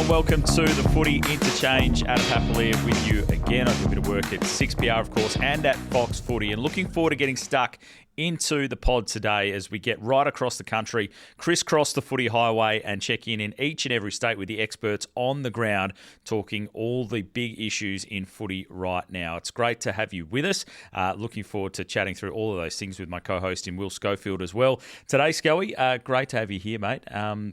everyone. Welcome to the Footy Interchange. Adam Papalia with you again. I do a bit of work at 6PR, of course, and at Fox Footy. And looking forward to getting stuck into the pod today as we get right across the country, crisscross the footy highway and check in each and every state with the experts on the ground talking all the big issues in footy right now. It's great to have you with us. Looking forward to chatting through all of those things with my co-host in Will Schofield as well. Today, Scully, great to have you here, mate.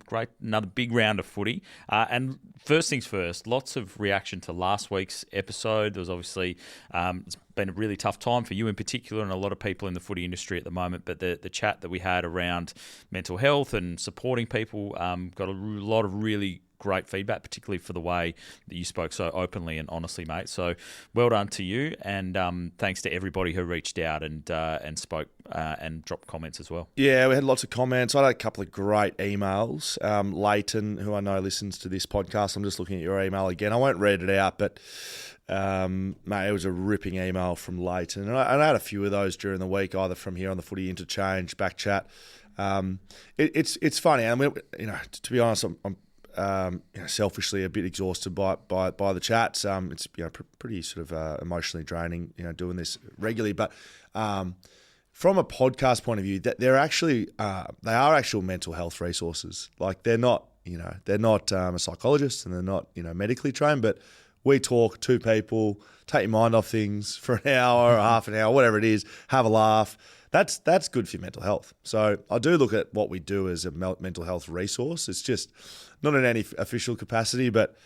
Great, another big round of footy. And first things first, lots of reaction to last week's episode. There was obviously it's been a really tough time for you in particular and a lot of people in the footy industry at the moment. But the chat that we had around mental health and supporting people got a lot of really great feedback, particularly for the way that you spoke so openly and honestly, mate. So well done to you, and thanks to everybody who reached out and spoke and dropped comments as well. Yeah, we had lots of comments. I had a couple of great emails. Leighton, who I know listens to this podcast, I'm just looking at your email again. I won't read it out, but mate, it was a ripping email from Leighton, and I had a few of those during the week, either from here on the Footy Interchange, BackChat. It's funny, and to be honest, I'm selfishly a bit exhausted by the chats. It's pretty sort of emotionally draining, doing this regularly. But from a podcast point of view, that they're actually they are actual mental health resources. Like they're not a psychologist and they're not medically trained, but we talk to people, take your mind off things for an hour or half an hour, whatever it is, have a laugh. That's good for your mental health. So I do look at what we do as a mental health resource. It's just not in any official capacity, but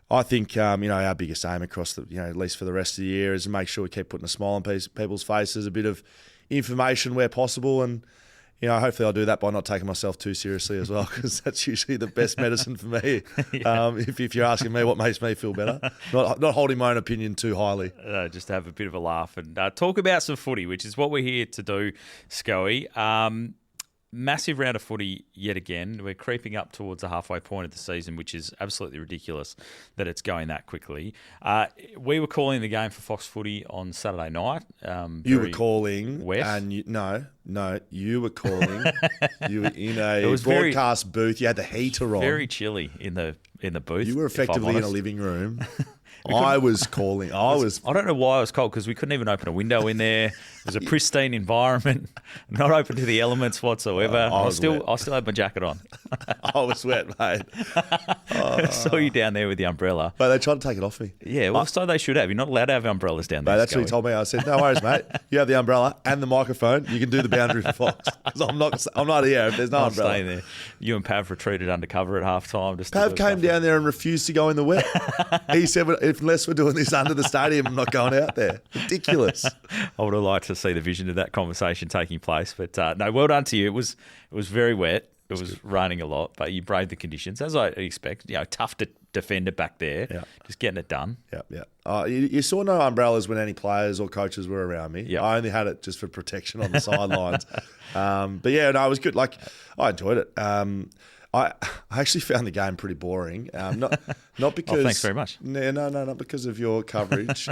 I think our biggest aim across the at least for the rest of the year is to make sure we keep putting a smile on people's faces, a bit of information where possible, and hopefully I'll do that by not taking myself too seriously as well, because that's usually the best medicine for me. Yeah. If you're asking me what makes me feel better, not holding my own opinion too highly. Just to have a bit of a laugh and talk about some footy, which is what we're here to do, Scully. Massive round of footy yet again. We're creeping up towards the halfway point of the season, which is absolutely ridiculous that it's going that quickly. We were calling the game for Fox Footy on Saturday night. You were calling, wet. And you were calling. You were in a broadcast booth. You had the heater on. Very chilly in the booth. You were effectively in a living room. I was calling. I don't know why it was cold, because we couldn't even open a window in there. It was a pristine environment, not open to the elements whatsoever. I still had my jacket on. I was wet, mate. I saw you down there with the umbrella. But they tried to take it off me. Yeah, well, so they should have. You're not allowed to have umbrellas down there. Mate, that's what he told me. I said, no worries, mate. You have the umbrella and the microphone. You can do the boundary for Fox. Because I'm not here if there's no umbrella. Staying there. You and Pav retreated undercover at halftime. Pav came down there and refused to go in the wet. He said, unless we're doing this under the stadium, I'm not going out there. Ridiculous. I would have liked to see the vision of that conversation taking place. But no, well done to you. It was very wet. It was raining a lot, but you braved the conditions, as I expect. Tough to defend it back there. Yeah. Just getting it done. Yeah. You saw no umbrellas when any players or coaches were around me. Yep. I only had it just for protection on the sidelines. But yeah, no, it was good. Like, I enjoyed it. I actually found the game pretty boring. Not because. Oh, thanks very much. No, not because of your coverage.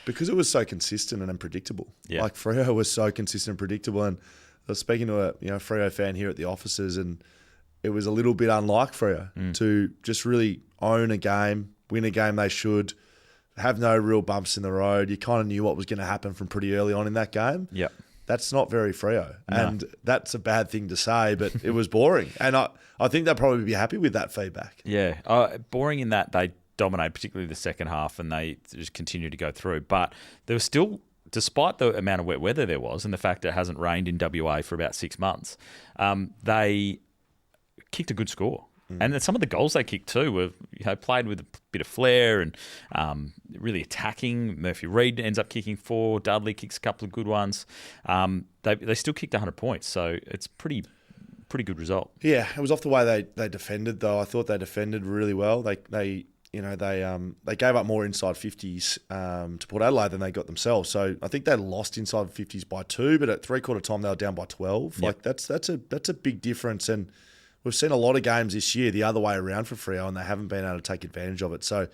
Because it was so consistent and unpredictable. Yeah. Like Freo was so consistent and predictable, and I was speaking to a Freo fan here at the offices, and it was a little bit unlike Freo to just really own a game, win a game they should, have no real bumps in the road. You kind of knew what was going to happen from pretty early on in that game. Yeah. That's not very Freo. No. And that's a bad thing to say, but it was boring. And I think they'll probably be happy with that feedback. Yeah. Boring in that they dominated, particularly the second half, and they just continued to go through. But there was still, despite the amount of wet weather there was and the fact that it hasn't rained in WA for about 6 months, they kicked a good score. And then some of the goals they kicked too were played with a bit of flair and really attacking. Murphy Reid ends up kicking 4. Dudley kicks a couple of good ones. They still kicked 100 points, so it's pretty good result. Yeah, it was off the way they defended though. I thought they defended really well. They gave up more inside 50s to Port Adelaide than they got themselves. So I think they lost inside 50s by 2, but at three-quarter time they were down by 12. Yep. Like that's a big difference, and we've seen a lot of games this year the other way around for Freo, and they haven't been able to take advantage of it. So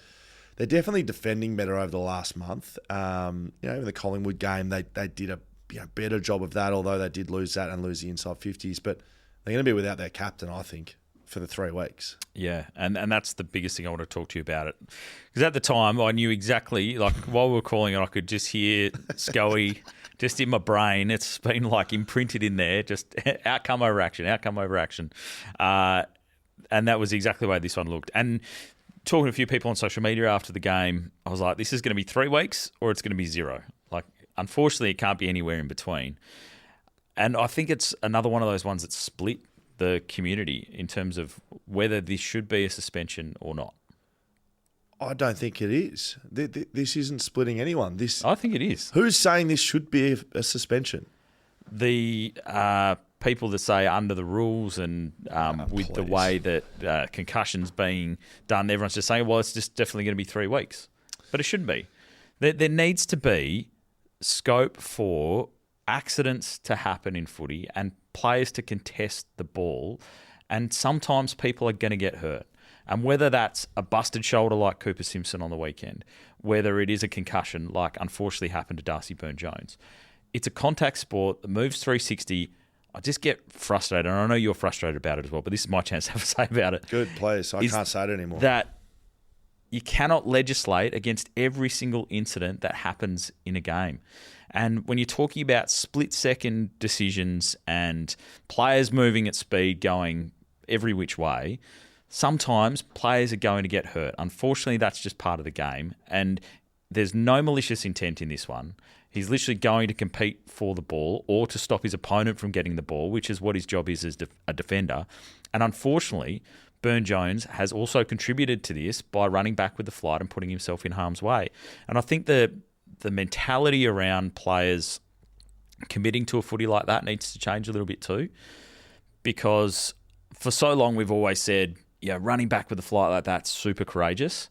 they're definitely defending better over the last month. In the Collingwood game, they did a better job of that, although they did lose that and lose the inside 50s. But they're going to be without their captain, I think, for the 3 weeks. Yeah, and that's the biggest thing I want to talk to you about it. Because at the time, I knew exactly, like, while we were calling it, I could just hear Scully just in my brain. It's been, like, imprinted in there, just outcome over action. And that was exactly the way this one looked. And talking to a few people on social media after the game, I was like, this is going to be 3 weeks or it's going to be 0. Like, unfortunately, it can't be anywhere in between. And I think it's another one of those ones that split the community in terms of whether this should be a suspension or not. I don't think it is. This isn't splitting anyone. I think it is. Who's saying this should be a suspension? The people that say under the rules and with the way that concussions being done, everyone's just saying, well, it's just definitely going to be 3 weeks. But it shouldn't be. There needs to be scope for accidents to happen in footy and players to contest the ball, and sometimes people are going to get hurt. And whether that's a busted shoulder like Cooper Simpson on the weekend, whether it is a concussion like unfortunately happened to Darcy Byrne-Jones, it's a contact sport that moves 360. I just get frustrated, and I know you're frustrated about it as well, but this is my chance to have a say about it. Good, please. I can't say it anymore. That you cannot legislate against every single incident that happens in a game. And when you're talking about split-second decisions and players moving at speed going every which way, sometimes players are going to get hurt. Unfortunately, that's just part of the game. And there's no malicious intent in this one. He's literally going to compete for the ball or to stop his opponent from getting the ball, which is what his job is as a defender. And unfortunately, Byrne-Jones has also contributed to this by running back with the flight and putting himself in harm's way. And I think the mentality around players committing to a footy like that needs to change a little bit too, because for so long we've always said, yeah, running back with a flight like that's super courageous,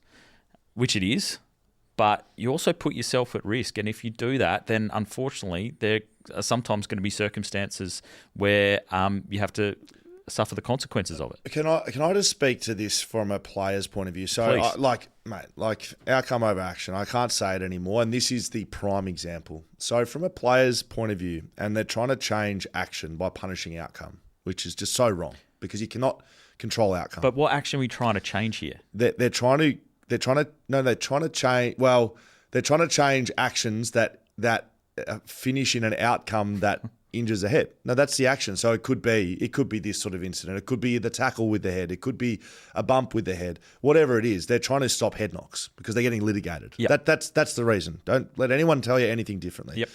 which it is, but you also put yourself at risk. And if you do that, then unfortunately there are sometimes going to be circumstances where you have to suffer the consequences of it. Can I just speak to this from a player's point of view? So, outcome over action. I can't say it anymore, and this is the prime example. So, from a player's point of view, and they're trying to change action by punishing outcome, which is just so wrong because you cannot control outcome. But what action are we trying to change here? They're trying to change actions that finish in an outcome that injures the head. No, that's the action. So it could be this sort of incident. It could be the tackle with the head. It could be a bump with the head. Whatever it is, they're trying to stop head knocks because they're getting litigated. Yep. That's the reason. Don't let anyone tell you anything differently. Yep.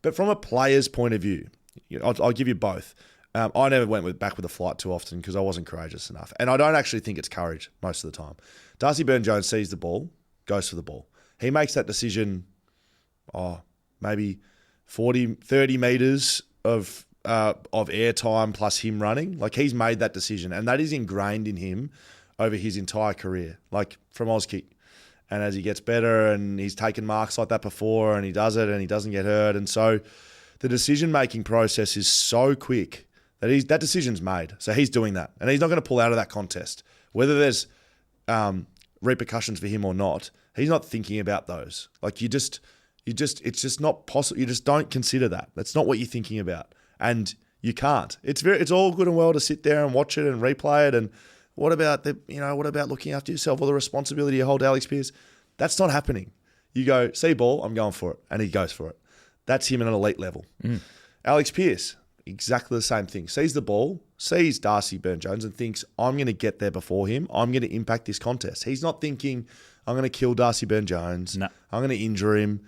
But from a player's point of view, I'll give you both. I never went back with the flight too often because I wasn't courageous enough. And I don't actually think it's courage most of the time. Darcy Byrne-Jones sees the ball, goes for the ball. He makes that decision, maybe 40, 30 metres of air time plus him running. Like, he's made that decision, and that is ingrained in him over his entire career, like from Auskick. And as he gets better, and he's taken marks like that before, and he does it, and he doesn't get hurt. And so the decision-making process is so quick that that decision's made. So he's doing that, and he's not going to pull out of that contest. Whether there's repercussions for him or not, he's not thinking about those. Like, it's just not possible. You just don't consider that. That's not what you're thinking about, and you can't. It's all good and well to sit there and watch it and replay it. And what about looking after yourself or the responsibility you hold to Alex Pearce? That's not happening. You go, see ball, I'm going for it, and he goes for it. That's him at an elite level. Alex Pearce, exactly the same thing. Sees the ball, sees Darcy Byrne-Jones, and thinks, I'm going to get there before him. I'm going to impact this contest. He's not thinking, I'm going to kill Darcy Byrne-Jones. No. I'm going to injure him.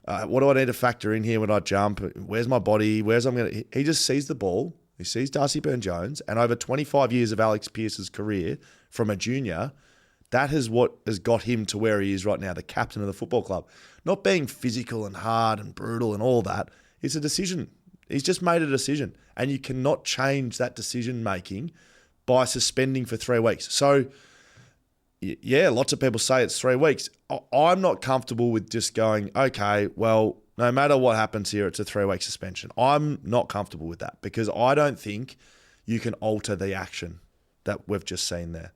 What do I need to factor in here when I jump? Where's my body? He just sees the ball. He sees Darcy Byrne-Jones, and over 25 years of Alex Pearce's career from a junior, that is what has got him to where he is right now, the captain of the football club. Not being physical and hard and brutal and all that. It's a decision. He's just made a decision, and you cannot change that decision-making by suspending for 3 weeks. So, yeah, lots of people say it's 3 weeks. I'm not comfortable with just going, okay, well, no matter what happens here, it's a 3-week suspension. I'm not comfortable with that because I don't think you can alter the action that we've just seen there.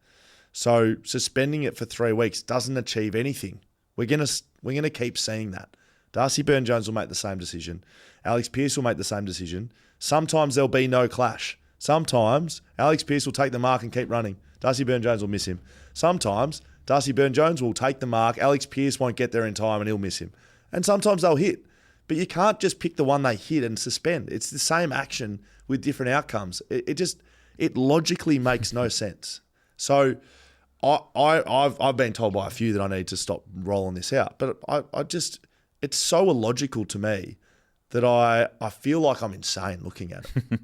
So suspending it for 3 weeks doesn't achieve anything. We're gonna keep seeing that. Darcy Byrne-Jones will make the same decision. Alex Pearce will make the same decision. Sometimes there'll be no clash. Sometimes Alex Pearce will take the mark and keep running. Darcy Byrne-Jones will miss him. Sometimes Darcy Byrne-Jones will take the mark. Alex Pearce won't get there in time and he'll miss him. And sometimes they'll hit. But you can't just pick the one they hit and suspend. It's the same action with different outcomes. It logically makes no sense. So I've been told by a few that I need to stop rolling this out. But it's so illogical to me that I feel like I'm insane looking at it.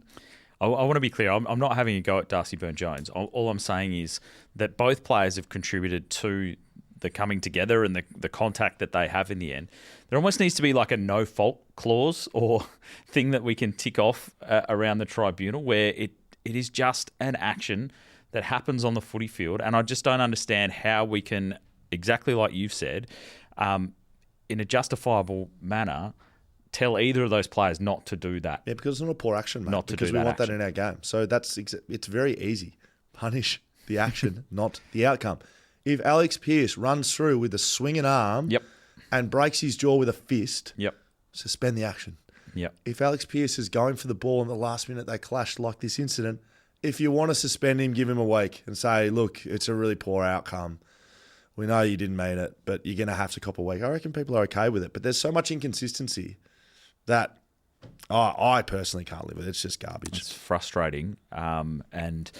I want to be clear. I'm not having a go at Darcy Byrne-Jones. All I'm saying is that both players have contributed to the coming together and the contact that they have in the end. There almost needs to be like a no-fault clause or thing that we can tick off around the tribunal where it is just an action that happens on the footy field. And I just don't understand how we can, exactly like you've said, in a justifiable manner, tell either of those players not to do that. Yeah, because it's not a poor action, mate. Not to because do we that want action. that in our game. So it's very easy. Punish the action, not the outcome. If Alex Pearce runs through with a swinging arm and breaks his jaw with a fist, suspend the action. Yep. If Alex Pearce is going for the ball in the last minute they clashed like this incident, if you want to suspend him, give him a week and say, look, it's a really poor outcome. We know you didn't mean it, but you're going to have to cop a week. I reckon people are okay with it. But there's so much inconsistency that I personally can't live with. It's just garbage. It's frustrating. And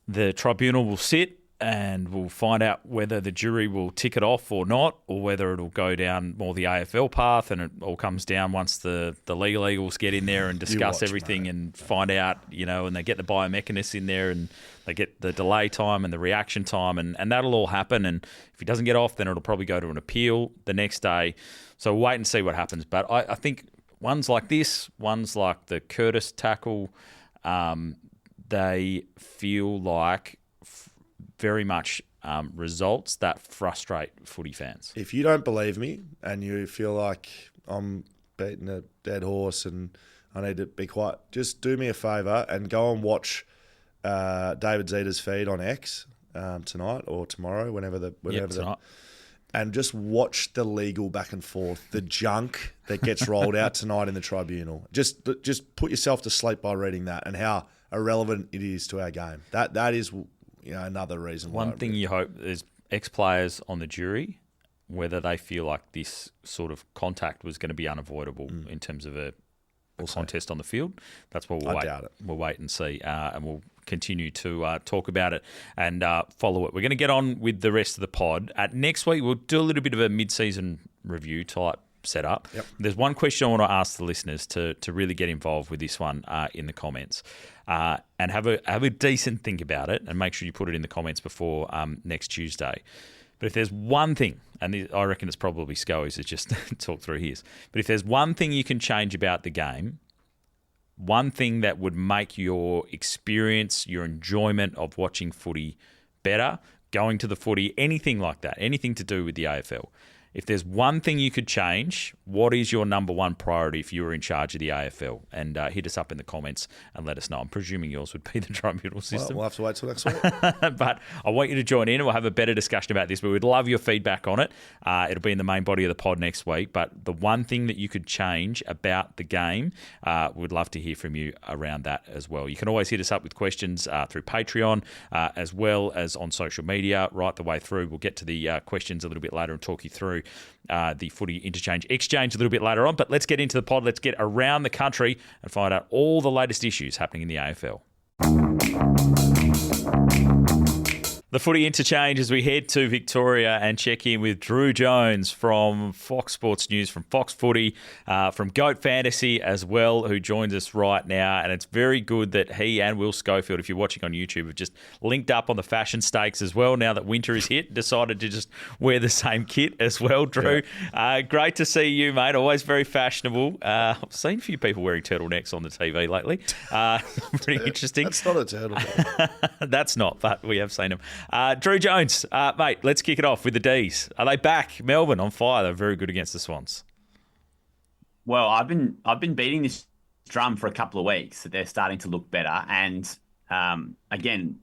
the tribunal will sit and we'll find out whether the jury will tick it off or not, or whether it'll go down more the AFL path and it all comes down once the legal eagles get in there and discuss everything, mate, and find out, and they get the biomechanists in there and they get the delay time and the reaction time and that'll all happen. And if he doesn't get off, then it'll probably go to an appeal the next day. So we'll wait and see what happens. But I think ones like this, ones like the Curtis tackle, they feel like very much results that frustrate footy fans. If you don't believe me and you feel like I'm beating a dead horse and I need to be quiet, just do me a favour and go and watch David Zeta's feed on X tonight or tomorrow, whenever tonight. And just watch the legal back and forth, the junk that gets rolled out tonight in the tribunal. Just put yourself to sleep by reading that and how irrelevant it is to our game. That is another reason why. One thing you hope is ex-players on the jury, whether they feel like this sort of contact was going to be unavoidable in terms of a contest on the field. That's what we'll doubt it. We'll wait and see, and we'll continue to talk about it and follow it. We're going to get on with the rest of the pod. Next week, we'll do a little bit of a mid-season review type setup. Yep. There's one question I want to ask the listeners to really get involved with this one in the comments and have a decent think about it and make sure you put it in the comments before next Tuesday. But if there's one thing, and I reckon it's probably Scoey's to just talk through his, but if there's one thing you can change about the game, one thing that would make your experience, your enjoyment of watching footy better, going to the footy, anything like that, anything to do with the AFL, if there's one thing you could change, what is your number one priority if you were in charge of the AFL? And hit us up in the comments and let us know. I'm presuming yours would be the tribunal system. Well, we'll have to wait till next week. But I want you to join in and we'll have a better discussion about this. But we'd love your feedback on it. It'll be in the main body of the pod next week. But the one thing that you could change about the game, we'd love to hear from you around that as well. You can always hit us up with questions through Patreon as well as on social media right the way through. We'll get to the questions a little bit later and talk you through the Footy Interchange exchange a little bit later on. But let's get into the pod. Let's get around the country and find out all the latest issues happening in the AFL. The Footy Interchange as we head to Victoria and check in with Drew Jones from Fox Sports News, from Fox Footy, from Goat Fantasy as well, who joins us right now. And it's very good that he and Will Schofield, if you're watching on YouTube, have just linked up on the fashion stakes as well now that winter is hit, decided to just wear the same kit as well, Drew. Yeah. Great to see you, mate. Always very fashionable. I've seen a few people wearing turtlenecks on the TV lately. Pretty interesting. That's not a turtleneck. That's not, but we have seen them. Drew Jones, mate, let's kick it off with the D's. Are they back? Melbourne on fire. They're very good against the Swans. Well, I've been beating this drum for a couple of weeks that they're starting to look better. And again,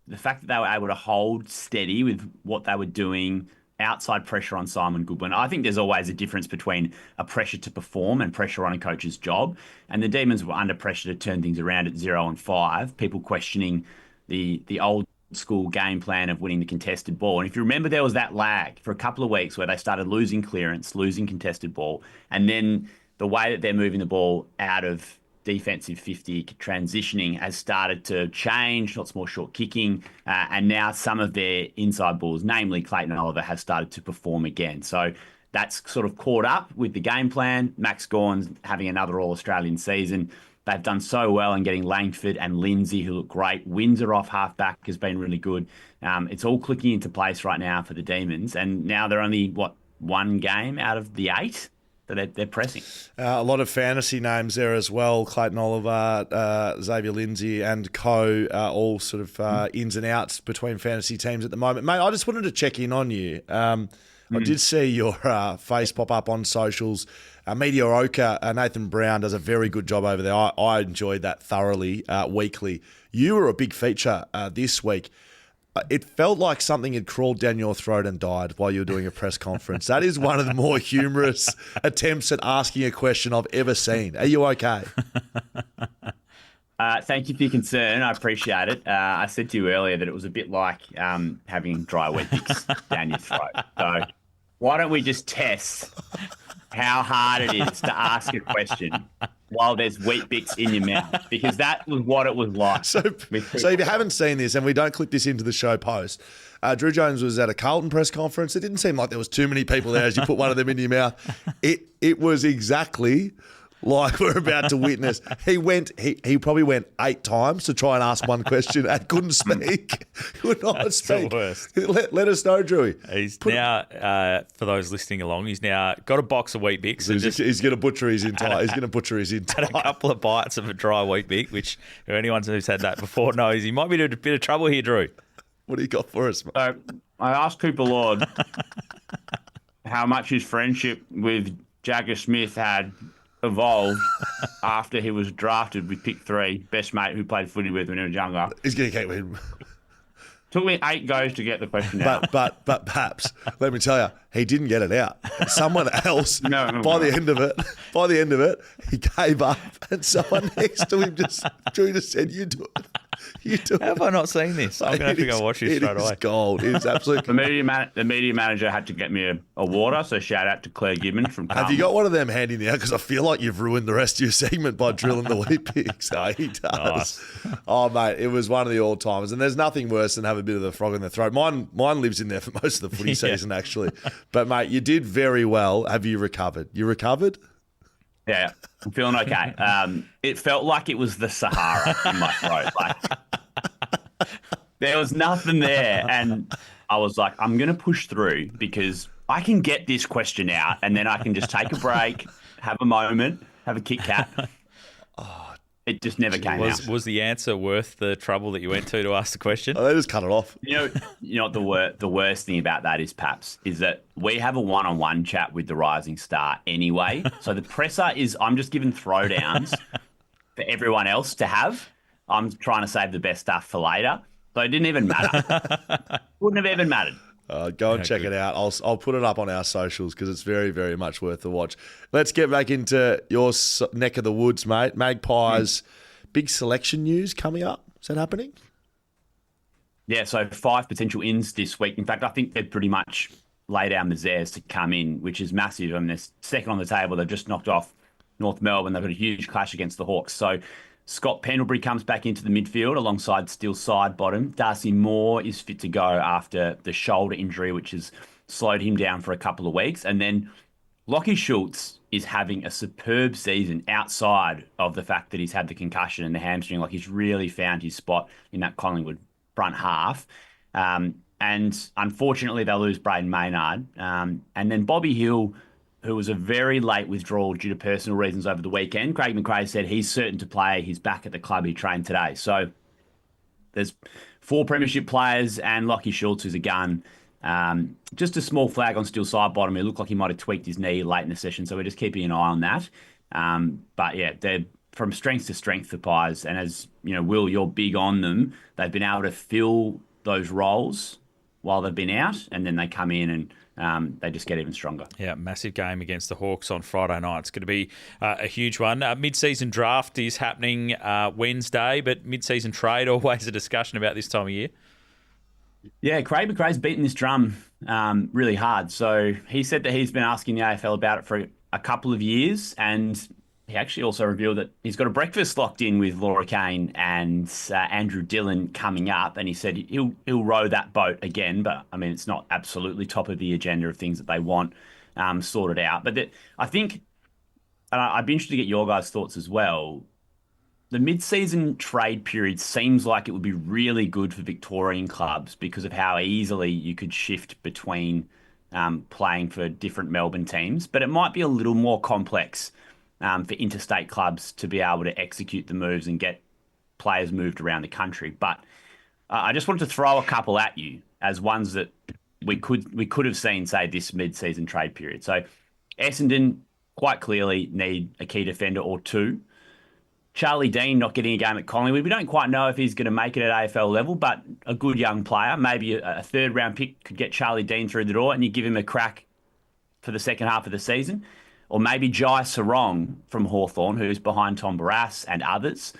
the fact that they were able to hold steady with what they were doing outside pressure on Simon Goodwin. I think there's always a difference between a pressure to perform and pressure on a coach's job. And the Demons were under pressure to turn things around at 0-5. People questioning the old school game plan of winning the contested ball. And if you remember, there was that lag for a couple of weeks where they started losing clearance, losing contested ball, and then the way that they're moving the ball out of defensive 50 transitioning has started to change, lots more short kicking, and now some of their inside balls, namely Clayton and Oliver, has started to perform again. So that's sort of caught up with the game plan. Max Gawn's having another All-Australian season. They've done so well in getting Langford and Lindsay, who look great. Windsor off halfback has been really good. It's all clicking into place right now for the Demons, and now they're only, one game out of the 8? So they're pressing. A lot of fantasy names there as well. Clayton Oliver, Xavier Lindsay and co. All sort of ins and outs between fantasy teams at the moment. Mate, I just wanted to check in on you. I did see your face pop up on socials. Mediocre, Nathan Brown does a very good job over there. I enjoyed that thoroughly weekly. You were a big feature this week. It felt like something had crawled down your throat and died while you were doing a press conference. That is one of the more humorous attempts at asking a question I've ever seen. Are you okay? Thank you for your concern. I appreciate it. I said to you earlier that it was a bit like having dry Weet-Bix down your throat. So why don't we just test how hard it is to ask a question while there's Weet-Bix in your mouth, because that was what it was like. So if you haven't seen this, and we don't clip this into the show post, Drew Jones was at a Carlton press conference. It didn't seem like there was too many people there as you put one of them into your mouth. It was exactly like we're about to witness. He probably went 8 times to try and ask one question and couldn't speak. Could not That's speak. the worst. Let us know, Drewy. He's now, for those listening along, he's now got a box of Weet-Bix. He's going to butcher his entire. He's going to butcher his entire. Had a couple of bites of a dry Weet-Bix, which anyone who's had that before knows he might be in a bit of trouble here, Drew. What do you got for us, mate? So I asked Cooper Lord how much his friendship with Jagger Smith had evolved after he was drafted with pick 3, best mate who played footy with when he was younger. He's going to keep him. Took me 8 goes to get the question out. But Paps, let me tell you, he didn't get it out. Someone else, by the end of it, he gave up, and someone next to him Drew just said, "You do it." You do Have I not seen this? I'm going to have to go watch this straight away. It is gold. It is absolutely. The media manager had to get me a water, so shout out to Claire Gibbon from Callum. Have you got one of them handy now? Because I feel like you've ruined the rest of your segment by drilling the Weet-Bix. Oh, he does. Nice. Oh, mate, it was one of the all-timers. And there's nothing worse than have a bit of the frog in the throat. Mine lives in there for most of the footy season, actually. But, mate, you did very well. Have you recovered? You recovered? Yeah, I'm feeling okay. It felt like it was the Sahara in my throat. Like, there was nothing there. And I was like, I'm going to push through because I can get this question out and then I can just take a break, have a moment, have a Kit Kat. It just never came out. Was the answer worth the trouble that you went to ask the question? Oh, they just cut it off. You know what the worst thing about that is, Paps, is that we have a one-on-one chat with the Rising Star anyway. So the presser is, I'm just giving throwdowns for everyone else to have. I'm trying to save the best stuff for later. So it didn't even matter. Wouldn't have even mattered. Go and check it out. I'll put it up on our socials because it's very, very much worth the watch. Let's get back into your neck of the woods, mate. Magpies, big selection news coming up. Is that happening? Yeah, so 5 potential ins this week. In fact, I think they've pretty much laid down the Zares to come in, which is massive. I mean, they're second on the table. They've just knocked off North Melbourne. They've got a huge clash against the Hawks. So Scott Pendlebury comes back into the midfield alongside Steele Sidebottom. Darcy Moore is fit to go after the shoulder injury, which has slowed him down for a couple of weeks. And then Lockie Schultz is having a superb season outside of the fact that he's had the concussion and the hamstring. Like, he's really found his spot in that Collingwood front half. And unfortunately, they'll lose Braden Maynard. And then Bobby Hill, who was a very late withdrawal due to personal reasons over the weekend. Craig McRae said he's certain to play. He's back at the club. He trained today. So there's 4 premiership players and Lockie Schultz, who's a gun. Just a small flag on Steele Sidebottom. It looked like he might have tweaked his knee late in the session, so we're just keeping an eye on that. But yeah, they're from strength to strength, the Pies. And as you know, Will, you're big on them. They've been able to fill those roles while they've been out, and then they come in and they just get even stronger. Yeah, massive game against the Hawks on Friday night. It's going to be a huge one. Mid-season draft is happening Wednesday, but mid-season trade, always a discussion about this time of year. Yeah, Craig McRae's beaten this drum really hard. So he said that he's been asking the AFL about it for a couple of years, and he actually also revealed that he's got a breakfast locked in with Laura Kane and Andrew Dillon coming up, and he said he'll row that boat again. But I mean, it's not absolutely top of the agenda of things that they want sorted out. But I think, and I'd be interested to get your guys' thoughts as well. The mid-season trade period seems like it would be really good for Victorian clubs because of how easily you could shift between playing for different Melbourne teams. But it might be a little more complex for interstate clubs to be able to execute the moves and get players moved around the country. But I just wanted to throw a couple at you as ones that we could have seen, say, this mid-season trade period. So Essendon quite clearly need a key defender or two. Charlie Dean not getting a game at Collingwood. We don't quite know if he's going to make it at AFL level, but a good young player. Maybe a third-round pick could get Charlie Dean through the door and you give him a crack for the second half of the season. Or maybe Jai Sarong from Hawthorn, who's behind Tom Barrass and others.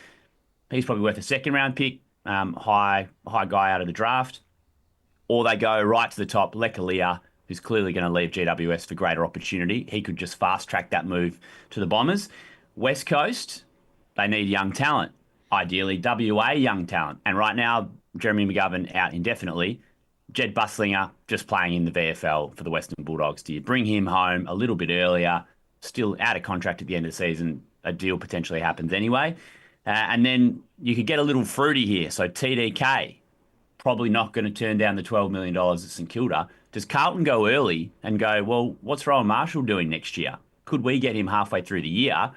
He's probably worth a second-round pick, high guy out of the draft. Or they go right to the top, Lekalia, who's clearly going to leave GWS for greater opportunity. He could just fast-track that move to the Bombers. West Coast, they need young talent, ideally WA young talent. And right now, Jeremy McGovern out indefinitely. Jed Buslinger just playing in the VFL for the Western Bulldogs. Do you bring him home a little bit earlier, still out of contract at the end of the season, a deal potentially happens anyway? And then you could get a little fruity here. So TDK, probably not going to turn down the $12 million at St Kilda. Does Carlton go early and go, well, what's Rowan Marshall doing next year? Could we get him halfway through the year?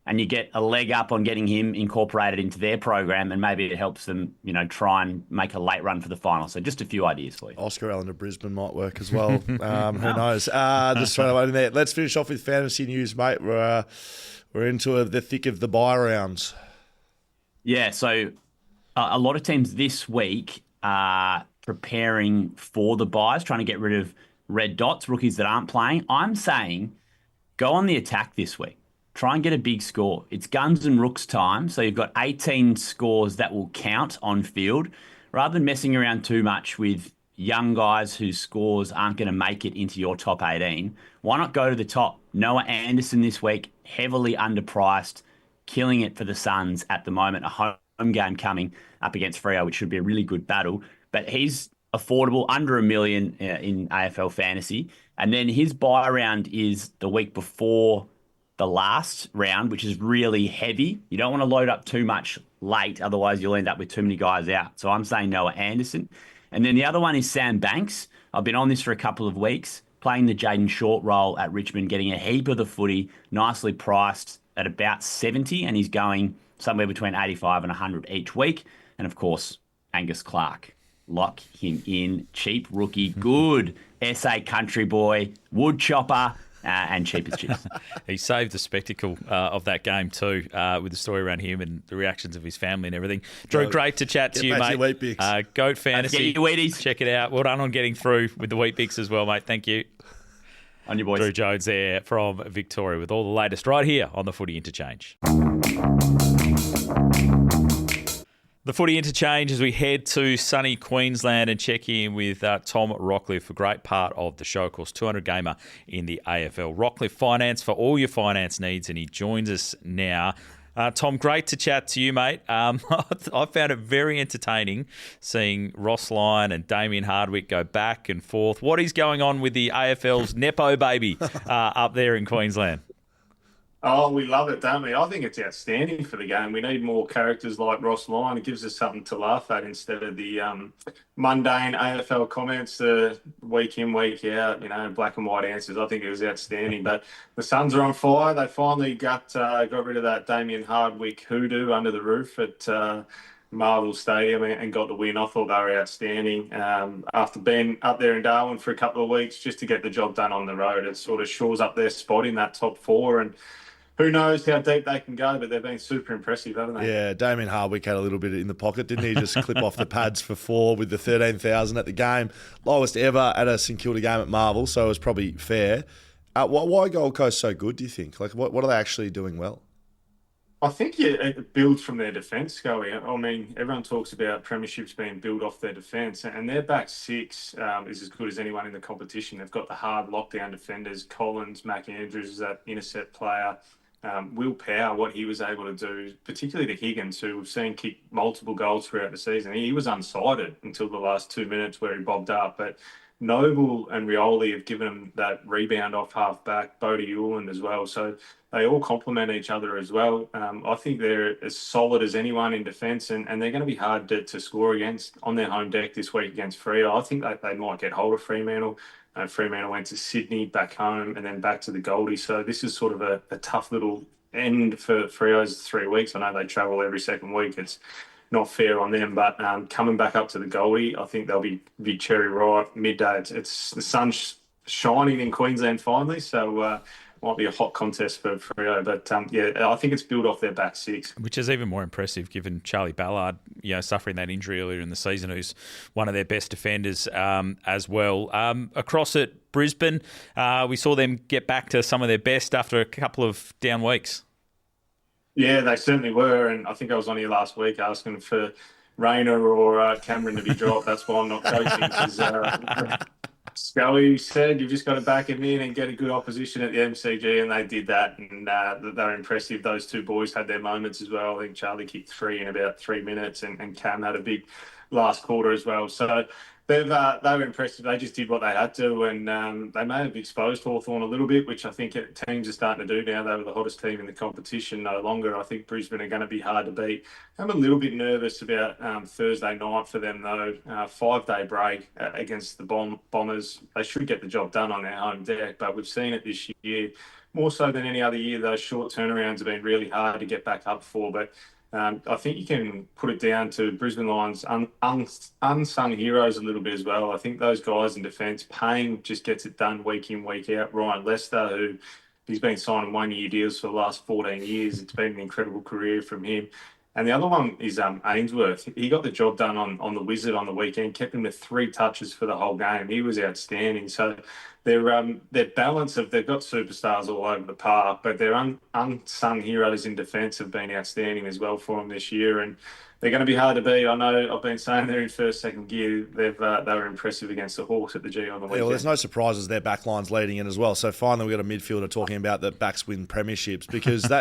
And you get a leg up on getting him incorporated into their program, and maybe it helps them, try and make a late run for the final. So just a few ideas for you. Oscar Allen to Brisbane might work as well. Who knows? Just throwing it in there. Let's finish off with fantasy news, mate. We're into the thick of the bye rounds. Yeah, so a lot of teams this week are preparing for the byes, trying to get rid of red dots, rookies that aren't playing. I'm saying go on the attack this week. Try and get a big score. It's guns and rooks time, so you've got 18 scores that will count on field. Rather than messing around too much with young guys whose scores aren't going to make it into your top 18, why not go to the top? Noah Anderson this week, heavily underpriced, killing it for the Suns at the moment. A home game coming up against Freo, which should be a really good battle. But he's affordable, under $1 million in AFL fantasy. And then his buy round is the week before the last round, which is really heavy. You don't want to load up too much late, otherwise you'll end up with too many guys out. So I'm saying Noah Anderson. And then the other one is Sam Banks. I've been on this for a couple of weeks, playing the Jaden Short role at Richmond, getting a heap of the footy, nicely priced at about 70, and he's going somewhere between 85 and 100 each week. And of course, Angus Clark. Lock him in. Cheap rookie, good SA country boy, wood chopper, and cheap as chips. He saved the spectacle of that game too, with the story around him and the reactions of his family and everything. Drew, great to chat to you, mate. Goat Fantasy. Get your Wheaties. Check it out. Well done on getting through with the Wheat Bix as well, mate. Thank you. On your boys. Drew Jones there from Victoria with all the latest right here on the Footy Interchange. The Footy Interchange as we head to sunny Queensland and check in with Tom Rockliff, a great part of the show, of course, 200 gamer in the AFL. Rockliff Finance for all your finance needs, and he joins us now. Tom, great to chat to you, mate. I found it very entertaining seeing Ross Lyon and Damien Hardwick go back and forth. What is going on with the AFL's Nepo baby up there in Queensland? Oh, we love it, don't we? I think it's outstanding for the game. We need more characters like Ross Lyon. It gives us something to laugh at instead of the mundane AFL comments, week in, week out, black and white answers. I think it was outstanding. But the Suns are on fire. They finally got rid of that Damien Hardwick hoodoo under the roof at Marvel Stadium and got the win. I thought they were outstanding. After being up there in Darwin for a couple of weeks, just to get the job done on the road, it sort of shores up their spot in that top four. And who knows how deep they can go, but they've been super impressive, haven't they? Yeah, Damien Hardwick had a little bit in the pocket, didn't he? Just clip off the pads for 4 with the 13,000 at the game. Lowest ever at a St Kilda game at Marvel, so it was probably fair. Why Gold Coast so good, do you think? Like, what are they actually doing well? I think it builds from their defence, Scully. I mean, everyone talks about premierships being built off their defence, and their back six is as good as anyone in the competition. They've got the hard lockdown defenders, Collins, Mac Andrews is that intercept player, Will Power, what he was able to do, particularly to Higgins, who we've seen kick multiple goals throughout the season. He was unsighted until the last 2 minutes where he bobbed up, but Noble and Reilly have given him that rebound off half back, Bodie Uland as well. So they all complement each other as well. I think they're as solid as anyone in defence, and they're going to be hard to score against on their home deck this week against Freo. I think they might get hold of Fremantle. Fremantle went to Sydney, back home, and then back to the Goldie. So this is sort of a tough little end for Freo's 3 weeks. I know they travel every second week. It's not fair on them, but coming back up to the Goldie, I think they'll be cherry ripe midday. It's the sun's shining in Queensland finally, so might be a hot contest for Freo. But I think it's built off their back six, which is even more impressive given Charlie Ballard, suffering that injury earlier in the season, who's one of their best defenders as well. Across at Brisbane, we saw them get back to some of their best after a couple of down weeks. Yeah, they certainly were, and I think I was on here last week asking for Rayner or Cameron to be dropped. That's why I'm not coaching, because Scully said you've just got to back him in and get a good opposition at the MCG, and they did that, and they were impressive. Those two boys had their moments as well. I think Charlie kicked 3 in about 3 minutes, and Cam had a big last quarter as well. So they were impressive. They just did what they had to, and they may have exposed Hawthorn a little bit, which I think teams are starting to do now. They were the hottest team in the competition no longer. I think Brisbane are going to be hard to beat. I'm a little bit nervous about Thursday night for them, though. 5-day break against the Bombers. They should get the job done on their home deck, but we've seen it this year. More so than any other year, those short turnarounds have been really hard to get back up for, but I think you can put it down to Brisbane Lions' unsung heroes a little bit as well. I think those guys in defence, Payne just gets it done week in, week out. Ryan Lester, who he's been signing 1-year deals for the last 14 years. It's been an incredible career from him. And the other one is Ainsworth. He got the job done on the Wizard on the weekend, kept him to 3 touches for the whole game. He was outstanding. So their balance of, they've got superstars all over the park, but their unsung heroes in defence have been outstanding as well for them this year. And they're going to be hard to beat. I know I've been saying they're in first, second gear. They were impressive against the Hawks at the G on the weekend. Yeah, well, there's no surprises. Their backline's leading in as well. So finally we've got a midfielder talking about the backs win premierships, because they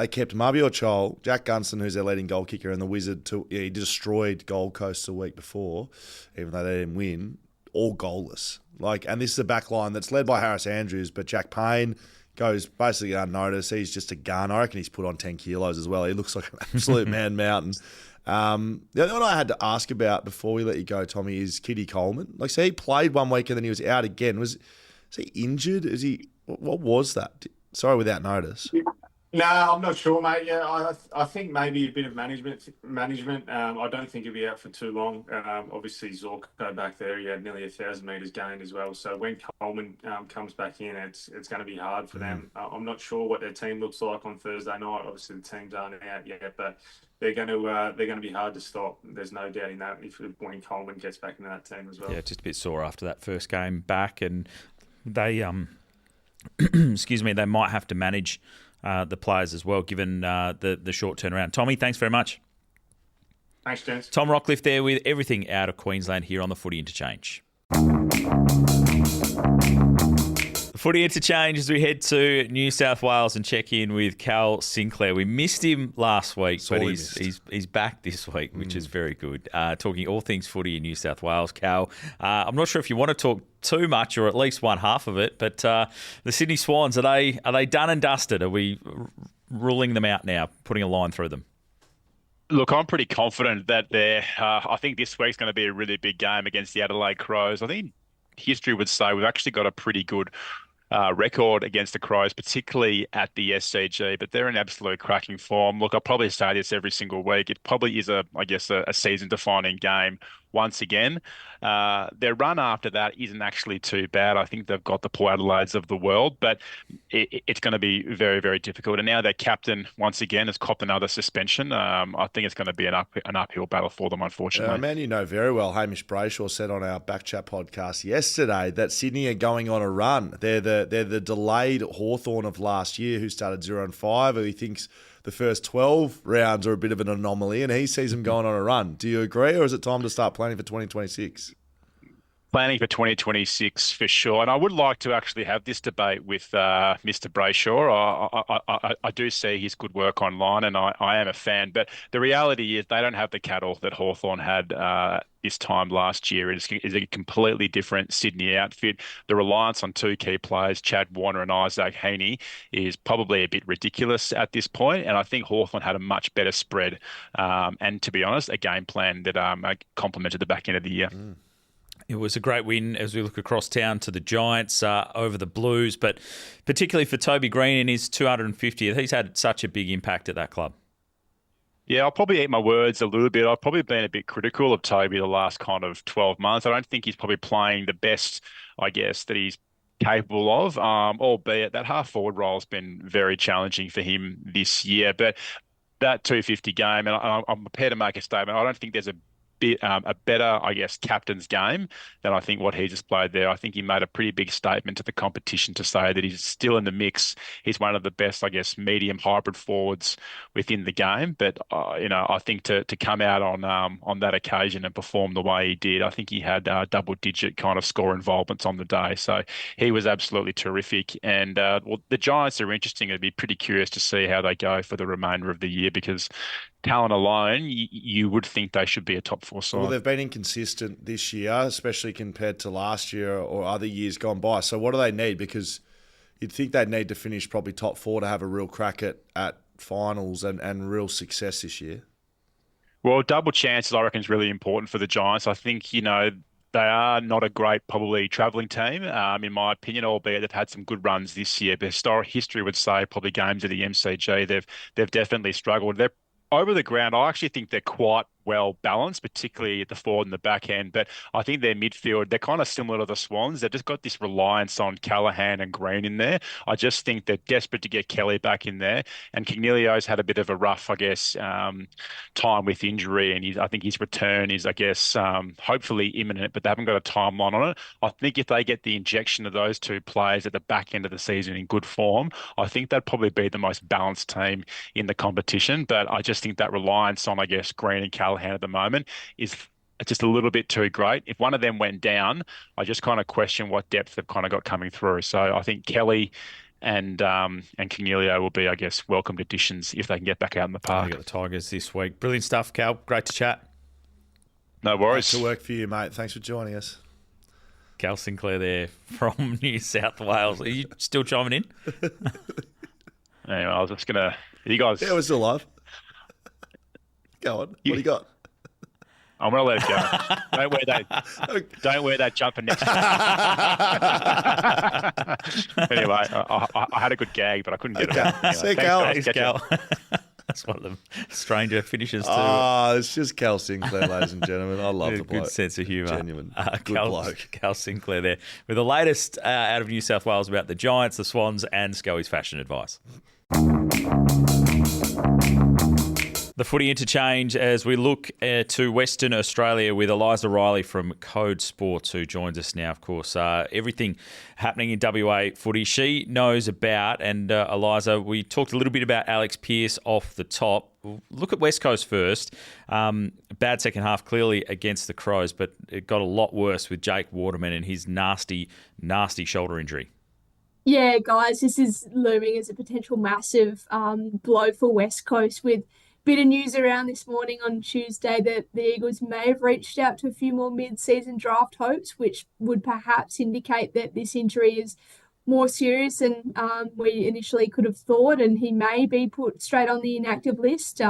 kept Mabior Chol, Jack Gunston, who's their leading goal kicker, and the Wizard. He destroyed Gold Coast the week before, even though they didn't win, all goalless. And this is a back line that's led by Harris Andrews, but Jack Payne goes basically unnoticed. He's just a gun. I reckon he's put on 10 kilos as well. He looks like an absolute man mountain. The other one I had to ask about before we let you go, Tommy, is Kitty Coleman. So he played 1 week and then he was out again. Was he injured? What was that? Sorry, without notice. No, I'm not sure, mate. Yeah, I think maybe a bit of management. I don't think he'll be out for too long. Obviously, Zorko back there, he had nearly 1,000 metres gained as well. So when Coleman comes back in, it's going to be hard for them. I'm not sure what their team looks like on Thursday night. Obviously, the teams aren't out yet, but they're going to be hard to stop. There's no doubt in that when Coleman gets back into that team as well. Yeah, just a bit sore after that first game back, and they excuse me, they might have to manage the players as well, given the short turnaround. Tommy, thanks very much. Thanks, gents. Tom Rockliff there with everything out of Queensland here on the Footy Interchange. The Footy Interchange as we head to New South Wales and check in with Cal Sinclair. We missed him last week, but he's back this week, which is very good. Talking all things footy in New South Wales. Cal, I'm not sure if you want to talk too much or at least one half of it, but the Sydney Swans, are they done and dusted? Are we ruling them out now, putting a line through them? Look, I'm pretty confident that I think this week's going to be a really big game against the Adelaide Crows. I think history would say we've actually got a pretty good record against the Crows, particularly at the SCG, but they're in absolute cracking form. Look, I'll probably say this every single week. It probably is a season-defining game once again. Their run after that isn't actually too bad. I think they've got the Port Adelaides of the world, but it's going to be very, very difficult. And now their captain, once again, has copped another suspension. I think it's going to be an uphill battle for them, unfortunately. Man, you know very well, Hamish Brayshaw said on our BackChat podcast yesterday that Sydney are going on a run. They're the delayed Hawthorn of last year who started 0-5, who he thinks the first 12 rounds are a bit of an anomaly, and he sees them going on a run. Do you agree, or is it time to start planning for 2026? Planning for 2026 for sure. And I would like to actually have this debate with Mr. Brayshaw. I do see his good work online, and I am a fan. But the reality is they don't have the cattle that Hawthorn had this time last year. It is a completely different Sydney outfit. The reliance on two key players, Chad Warner and Isaac Heaney, is probably a bit ridiculous at this point. And I think Hawthorn had a much better spread. And to be honest, a game plan that complemented the back end of the year. It was a great win as we look across town to the Giants over the Blues, but particularly for Toby Green in his 250th. He's had such a big impact at that club. Yeah, I'll probably eat my words a little bit. I've probably been a bit critical of Toby the last kind of 12 months. I don't think he's probably playing the best, I guess, that he's capable of, albeit that half-forward role has been very challenging for him this year. But that 250 game, and I'm prepared to make a statement, I don't think there's a better, I guess, captain's game than I think what he displayed there. I think he made a pretty big statement to the competition to say that he's still in the mix. He's one of the best, I guess, medium hybrid forwards within the game. But I think to come out on that occasion and perform the way he did, I think he had double-digit kind of score involvements on the day. So he was absolutely terrific. And the Giants are interesting. I'd be pretty curious to see how they go for the remainder of the year because talent alone, you would think they should be a top four side. Well, they've been inconsistent this year, especially compared to last year or other years gone by. So what do they need? Because you'd think they'd need to finish probably top four to have a real crack at finals and real success this year. Well, double chances, I reckon, is really important for the Giants. I think, they are not a great, probably, travelling team, in my opinion, albeit they've had some good runs this year. But historic history would say probably games at the MCG, they've definitely struggled. They're over the ground, I actually think they're quite well balanced, particularly at the forward and the back end. But I think their midfield, they're kind of similar to the Swans. They've just got this reliance on Callaghan and Green in there. I just think they're desperate to get Kelly back in there. And Cagnilio's had a bit of a rough, I guess, time with injury. And I think his return is, I guess, hopefully imminent, but they haven't got a timeline on it. I think if they get the injection of those two players at the back end of the season in good form, I think that'd probably be the most balanced team in the competition. But I just think that reliance on, I guess, Green and Callaghan at the moment is just a little bit too great. If one of them went down, I just kind of question what depth they've kind of got coming through. So I think Kelly and Cagnilio will be, I guess, welcomed additions if they can get back out in the park. We got the Tigers this week. Brilliant stuff, Cal. Great to chat. No worries. Great to work for you, mate. Thanks for joining us. Cal Sinclair there from New South Wales. Are you still chiming in? Anyway, I was just going to... You guys... Yeah, we're still live. Go on. What do you got? I'm going to let it go. Don't wear that jumper next time. Anyway, I had a good gag, but I couldn't get it out. Anyway, See, Cal. Thanks, Cal. That's one of the stranger finishes too. It's just Cal Sinclair, ladies and gentlemen. I love the bloke. Good sense of humour. Genuine. Good bloke. Cal Sinclair there with the latest out of New South Wales about the Giants, the Swans and Scully's fashion advice. The Footy Interchange as we look to Western Australia with Eliza Reilly from Code Sports, who joins us now, of course. Everything happening in WA footy she knows about. And Eliza, we talked a little bit about Alex Pearce off the top. Look at West Coast first. Bad second half clearly against the Crows, but it got a lot worse with Jake Waterman and his nasty, nasty shoulder injury. Yeah, guys, this is looming as a potential massive blow for West Coast with bit of news around this morning on Tuesday that the Eagles may have reached out to a few more mid-season draft hopes, which would perhaps indicate that this injury is more serious than we initially could have thought, and he may be put straight on the inactive list.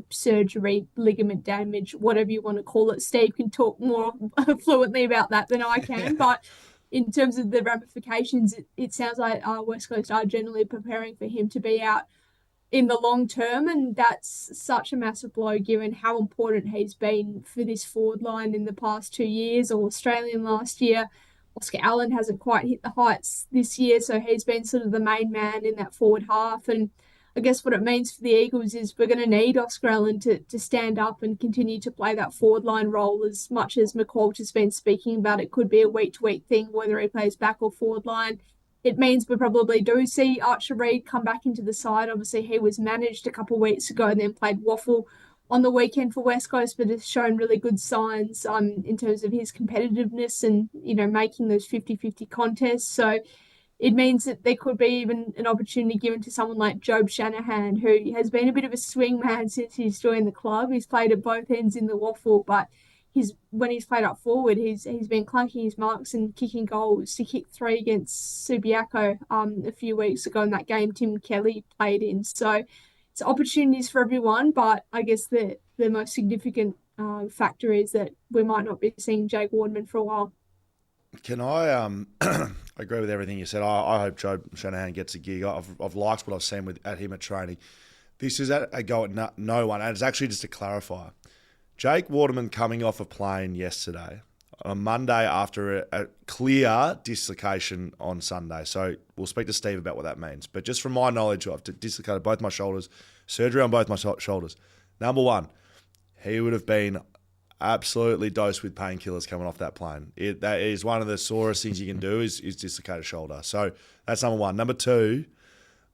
Surgery, ligament damage, whatever you want to call it. Steve can talk more fluently about that than I can, but in terms of the ramifications, it sounds like West Coast are generally preparing for him to be out in the long term, and that's such a massive blow given how important he's been for this forward line in the past 2 years, All Australian last year. Oscar Allen hasn't quite hit the heights this year, so he's been sort of the main man in that forward half. And I guess what it means for the Eagles is we're going to need Oscar Allen to stand up and continue to play that forward line role, as much as McCall has been speaking about. It could be a week-to-week thing, whether he plays back or forward line. It means we probably do see Archer Reid come back into the side. Obviously, he was managed a couple of weeks ago and then played waffle on the weekend for West Coast, but has shown really good signs in terms of his competitiveness and, making those 50-50 contests. So it means that there could be even an opportunity given to someone like Job Shanahan, who has been a bit of a swing man since he's joined the club. He's played at both ends in the waffle, but when he's played up forward, he's been clunking his marks and kicking goals. He kicked 3 against Subiaco a few weeks ago in that game Tim Kelly played in. So it's opportunities for everyone, but I guess the most significant factor is that we might not be seeing Jake Waterman for a while. Can I agree with everything you said? I hope Joe Shanahan gets a gig. I've liked what I've seen at him at training. This is a go at no one, and it's actually just to clarify. Jake Waterman coming off a plane yesterday, on Monday after a clear dislocation on Sunday. So we'll speak to Steve about what that means. But just from my knowledge, I've dislocated both my shoulders, surgery on both my shoulders. Number one, he would have been absolutely dosed with painkillers coming off that plane. That is one of the sorest things you can do is dislocate a shoulder. So that's number one. Number two,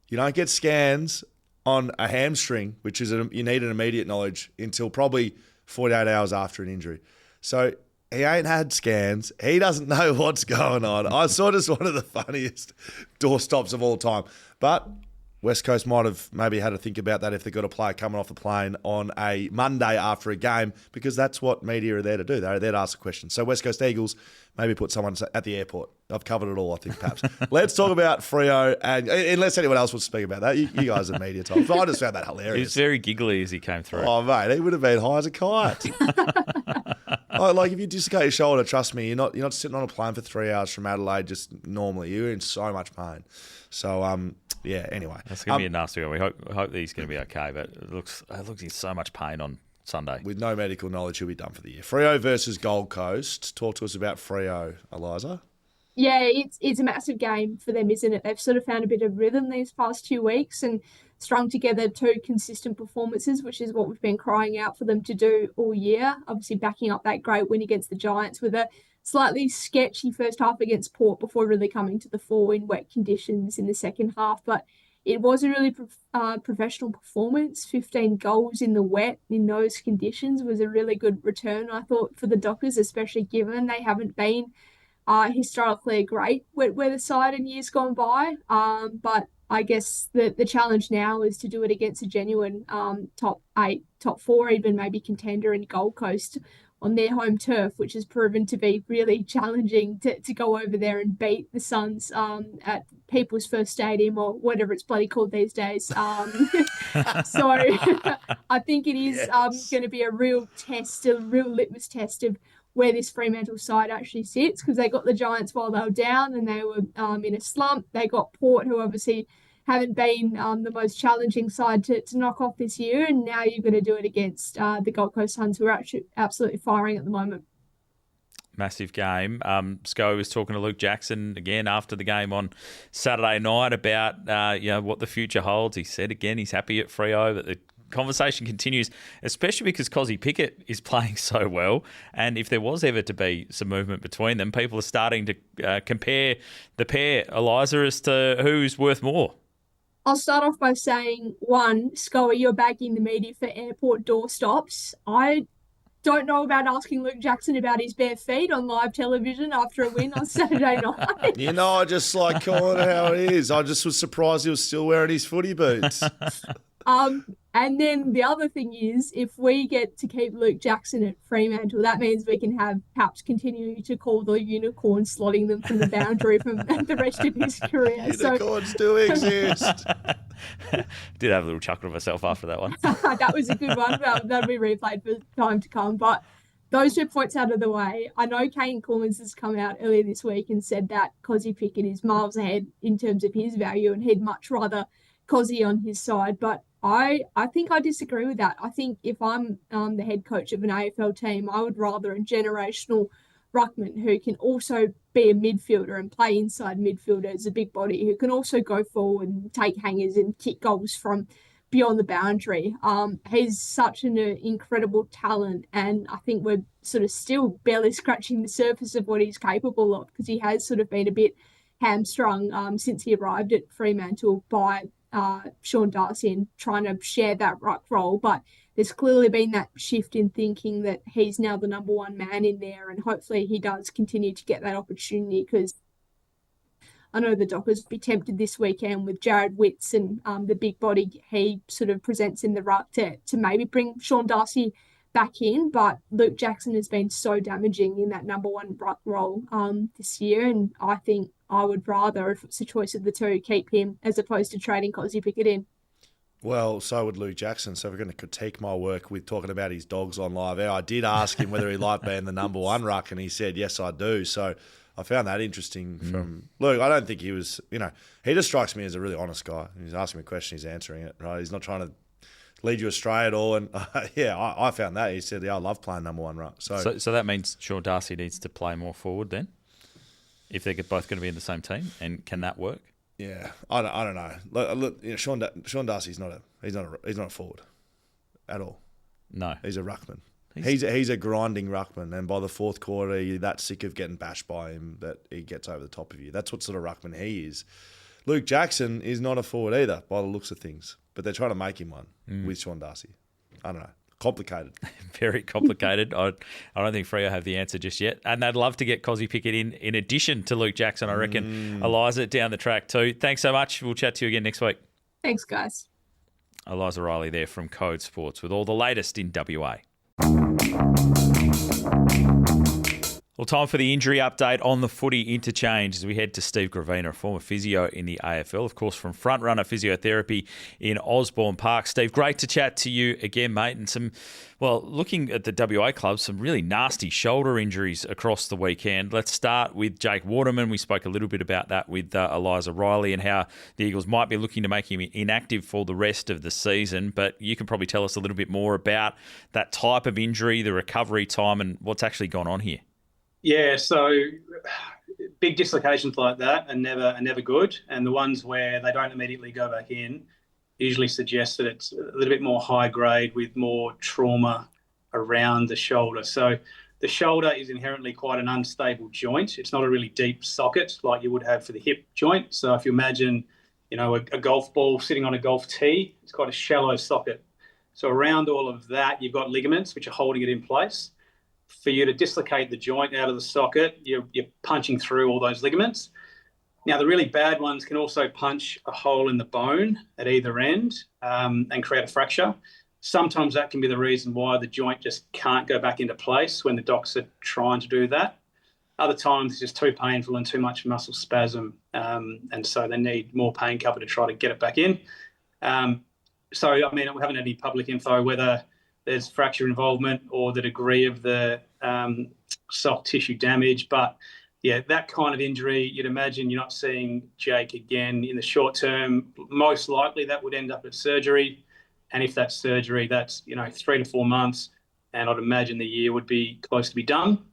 you don't get scans on a hamstring, which is you need an immediate knowledge until probably 48 hours after an injury. So he ain't had scans. He doesn't know what's going on. I saw just one of the funniest doorstops of all time. But West Coast might have maybe had to think about that if they've got a player coming off the plane on a Monday after a game, because that's what media are there to do. They're there to ask a question. So West Coast Eagles, maybe put someone at the airport. I've covered it all, I think, Paps. Let's talk about Freo, and unless anyone else wants to speak about that, you guys are media types. I just found that hilarious. He was very giggly as he came through. Oh, mate, he would have been high as a kite. Like if you dislocate your shoulder, trust me, you're not sitting on a plane for 3 hours from Adelaide just normally. You're in so much pain. So, yeah, anyway. That's going to be a nasty one. We hope that he's going to be okay, but it looks in so much pain on Sunday. With no medical knowledge, he'll be done for the year. Freo versus Gold Coast. Talk to us about Freo, Eliza. Yeah, it's a massive game for them, isn't it? They've sort of found a bit of rhythm these past 2 weeks and strung together 2 consistent performances, which is what we've been crying out for them to do all year. Obviously backing up that great win against the Giants with a slightly sketchy first half against Port before really coming to the fore in wet conditions in the second half. But it was a really professional performance. 15 goals in the wet in those conditions was a really good return, I thought, for the Dockers, especially given they haven't been historically a great wet weather side in years gone by. But I guess the challenge now is to do it against a genuine top 8, top 4, even maybe contender in Gold Coast on their home turf, which has proven to be really challenging to go over there and beat the Suns at People's First Stadium or whatever it's bloody called these days. So I think it is going to be a real test, a real litmus test of where this Fremantle side actually sits, because they got the Giants while they were down and they were in a slump. They got Port, who obviously haven't been the most challenging side to knock off this year, and now you're going to do it against the Gold Coast Suns, who are actually absolutely firing at the moment. Massive game. Sco was talking to Luke Jackson again after the game on Saturday night about what the future holds. He said again he's happy at Freo, that the conversation continues, especially because Cozzy Pickett is playing so well. And if there was ever to be some movement between them, people are starting to compare the pair, Eliza, as to who's worth more. I'll start off by saying, one, Scully, you're bagging the media for airport doorstops. I don't know about asking Luke Jackson about his bare feet on live television after a win on Saturday night. I just like calling it how it is. I just was surprised he was still wearing his footy boots. And then the other thing is, if we get to keep Luke Jackson at Fremantle, that means we can have Paps continuing to call the unicorn, slotting them from the boundary from the rest of his career. Unicorns do exist. Did have a little chuckle to myself after that one. That was a good one. That'll be replayed for time to come. But those 2 points out of the way, I know Kane Coolins has come out earlier this week and said that Cozzy Pickett is miles ahead in terms of his value, and he'd much rather Cozzy on his side, but I think I disagree with that. I think if I'm the head coach of an AFL team, I would rather a generational ruckman who can also be a midfielder and play inside midfielder as a big body, who can also go forward and take hangers and kick goals from beyond the boundary. He's such an incredible talent, and I think we're sort of still barely scratching the surface of what he's capable of, because he has sort of been a bit hamstrung since he arrived at Fremantle by Sean Darcy and trying to share that ruck role. But there's clearly been that shift in thinking that he's now the number one man in there, and hopefully he does continue to get that opportunity, because I know the Dockers will be tempted this weekend with Jared Witts and the big body he sort of presents in the ruck to maybe bring Sean Darcy back in. But Luke Jackson has been so damaging in that number one ruck role this year, and I think I would rather, if it's a choice of the two, keep him as opposed to trading Cozzy Pickett in. Well, so would Luke Jackson. So we're going to critique my work with talking about his dogs on live air. I did ask him whether he liked being the number one ruck, and he said, yes, I do. So I found that interesting from Luke. I don't think he was, he just strikes me as a really honest guy. He's asking me a question, he's answering it, right? He's not trying to lead you astray at all. And I found that. He said, yeah, I love playing number one ruck. So that means Sean Darcy needs to play more forward then, if they're both going to be in the same team, and can that work? Yeah, I don't know. Look, Sean Darcy's not a forward at all. No, he's a ruckman. He's a grinding ruckman, and by the fourth quarter, you're that sick of getting bashed by him that he gets over the top of you. That's what sort of ruckman he is. Luke Jackson is not a forward either, by the looks of things, but they're trying to make him one with Sean Darcy. I don't know. Complicated. Very complicated. I don't think Freo have the answer just yet. And they'd love to get Cozzy Pickett in addition to Luke Jackson, I reckon. Eliza down the track too. Thanks so much. We'll chat to you again next week. Thanks, guys. Eliza Reilly there from Code Sports with all the latest in WA. Well, time for the injury update on the Footy Interchange as we head to Steve Gravina, a former physio in the AFL, of course, from Frontrunner Physiotherapy in Osborne Park. Steve, great to chat to you again, mate. And looking at the WA clubs, some really nasty shoulder injuries across the weekend. Let's start with Jake Waterman. We spoke a little bit about that with Eliza Reilly and how the Eagles might be looking to make him inactive for the rest of the season. But you can probably tell us a little bit more about that type of injury, the recovery time, and what's actually gone on here. Yeah, so big dislocations like that are never good, and the ones where they don't immediately go back in usually suggest that it's a little bit more high grade with more trauma around the shoulder. So the shoulder is inherently quite an unstable joint. It's not a really deep socket like you would have for the hip joint. So if you imagine, a golf ball sitting on a golf tee, it's quite a shallow socket. So around all of that, you've got ligaments which are holding it in place. For you to dislocate the joint out of the socket, you're punching through all those ligaments. Now, the really bad ones can also punch a hole in the bone at either end and create a fracture. Sometimes that can be the reason why the joint just can't go back into place when the docs are trying to do that. Other times it's just too painful and too much muscle spasm, and so they need more pain cover to try to get it back in. We haven't had any public info whether there's fracture involvement or the degree of the soft tissue damage. But, yeah, that kind of injury, you'd imagine you're not seeing Jake again in the short term. Most likely that would end up at surgery. And if that's surgery, that's, 3 to 4 months. And I'd imagine the year would be close to be done.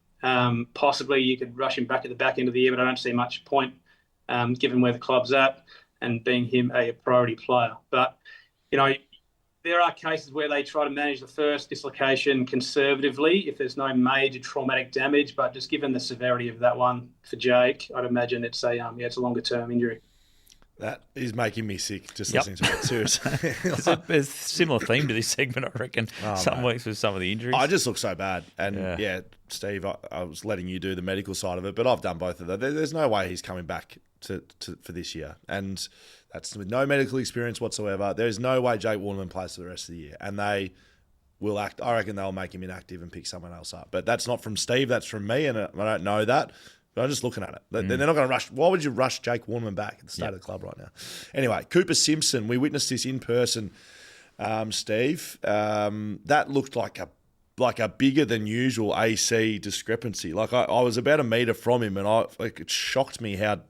Possibly you could rush him back at the back end of the year, but I don't see much point given where the club's at and being him a priority player. But, there are cases where they try to manage the first dislocation conservatively if there's no major traumatic damage, but just given the severity of that one for Jake, I'd imagine it's a longer-term injury. That is making me sick just listening to it, seriously. There's a similar theme to this segment, I reckon. Some weeks with some of the injuries. I just look so bad. And, Steve, I was letting you do the medical side of it, but I've done both of them. There's no way he's coming back for this year. And that's with no medical experience whatsoever. There's no way Jake Waterman plays for the rest of the year. And they will act. I reckon they'll make him inactive and pick someone else up. But that's not from Steve. That's from me. And I don't know that. But I'm just looking at it. They're not going to rush. Why would you rush Jake Waterman back at the state of the club right now? Anyway, Cooper Simpson. We witnessed this in person, Steve. That looked like a bigger than usual AC discrepancy. I was about a metre from him, and it shocked me how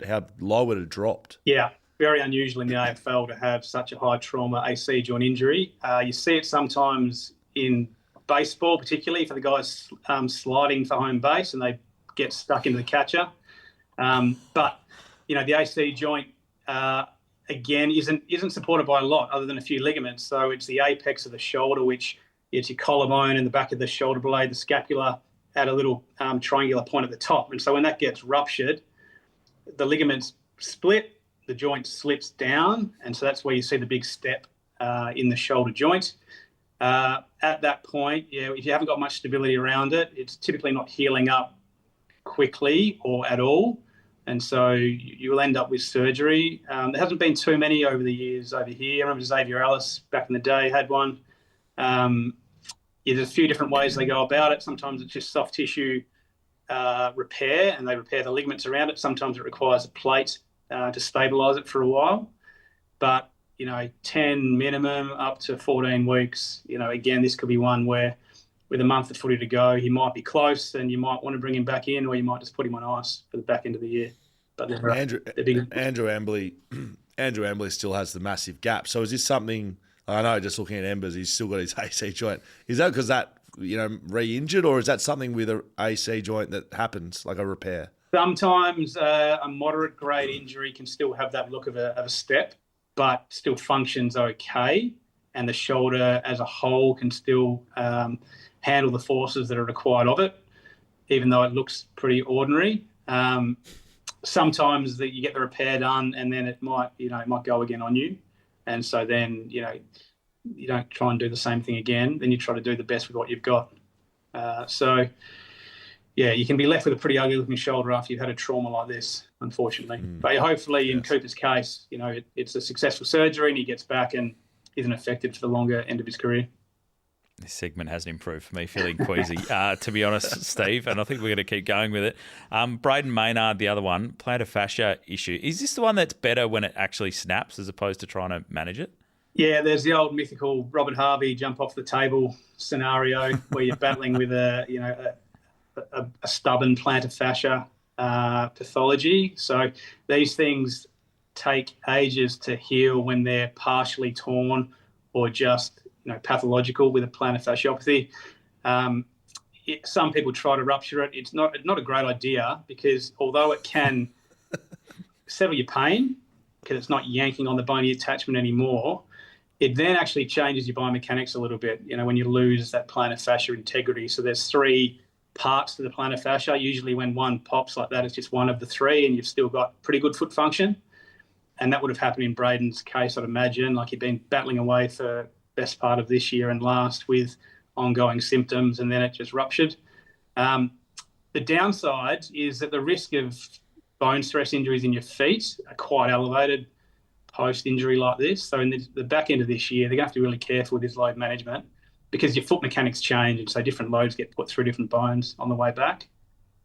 low it had dropped. Yeah, very unusual in the AFL to have such a high trauma AC joint injury. You see it sometimes in baseball, particularly for the guys sliding for home base and they get stuck into the catcher. But the AC joint again isn't supported by a lot other than a few ligaments. So it's the apex of the shoulder, which it's your collarbone and the back of the shoulder blade, the scapula, at a little triangular point at the top. And so when that gets ruptured, the ligaments split, the joint slips down, and so that's where you see the big step in the shoulder joint. At that point, if you haven't got much stability around it, it's typically not healing up quickly or at all, and so you'll end up with surgery. There hasn't been too many over the years over here. I remember Xavier Ellis back in the day had one. There's a few different ways they go about it. Sometimes it's just soft tissue repair, and they repair the ligaments around it. Sometimes it requires a plate to stabilise it for a while. But 10 minimum up to 14 weeks. Again, this could be one where with a month of footy to go, he might be close and you might want to bring him back in, or you might just put him on ice for the back end of the year. But Andrew Embley still has the massive gap. So is this something, I know just looking at Embers, he's still got his AC joint. Is that because that, re-injured, or is that something with an AC joint that happens, like a repair? Sometimes a moderate grade injury can still have that look of a step, but still functions okay. And the shoulder as a whole can still handle the forces that are required of it, even though it looks pretty ordinary. Sometimes you get the repair done and then it might go again on you. And so then, you don't try and do the same thing again. Then you try to do the best with what you've got. You can be left with a pretty ugly looking shoulder after you've had a trauma like this, unfortunately. But hopefully in Cooper's case, it's a successful surgery and he gets back and isn't affected for the longer end of his career. This segment hasn't improved for me, feeling queasy, to be honest, Steve, and I think we're going to keep going with it. Braden Maynard, the other one, plantar fascia issue. Is this the one that's better when it actually snaps as opposed to trying to manage it? Yeah, there's the old mythical Robert Harvey jump off the table scenario where you're battling with a stubborn plantar fascia pathology. So these things take ages to heal when they're partially torn or just pathological with a plantar fasciopathy. Some people try to rupture it. It's not a great idea because although it can settle your pain because it's not yanking on the bony attachment anymore, it then actually changes your biomechanics a little bit, when you lose that plantar fascia integrity. So there's 3 parts to the plantar fascia. Usually when one pops like that, it's just one of the 3 and you've still got pretty good foot function. And that would have happened in Braden's case, I'd imagine. Like he'd been battling away for best part of this year and last with ongoing symptoms, and then it just ruptured. The downside is that the risk of bone stress injuries in your feet are quite elevated post-injury like this. So in the back end of this year, they're going to have to be really careful with this load management because your foot mechanics change, and so different loads get put through different bones on the way back.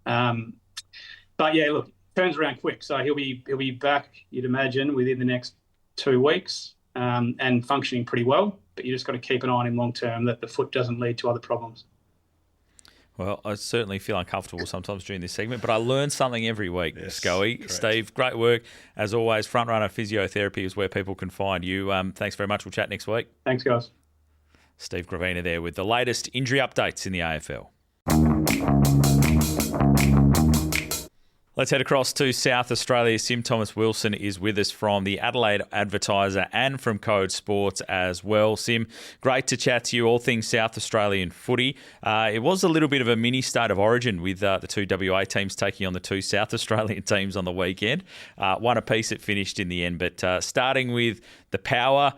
But yeah, look, turns around quick. So he'll be back, you'd imagine, within the next 2 weeks and functioning pretty well. But you just got to keep an eye on him long term that the foot doesn't lead to other problems. Well, I certainly feel uncomfortable sometimes during this segment, but I learn something every week, Scully. Correct. Steve, great work. As always, Frontrunner Physiotherapy is where people can find you. Thanks very much. We'll chat next week. Thanks, guys. Steve Gravina there with the latest injury updates in the AFL. Let's head across to South Australia. Sim Thomas-Wilson is with us from the Adelaide Advertiser and from Code Sports as well. Sim, great to chat to you, all things South Australian footy. It was a little bit of a mini state of origin with the 2 WA teams taking on the 2 South Australian teams on the weekend. One apiece it finished in the end, but starting with the Power,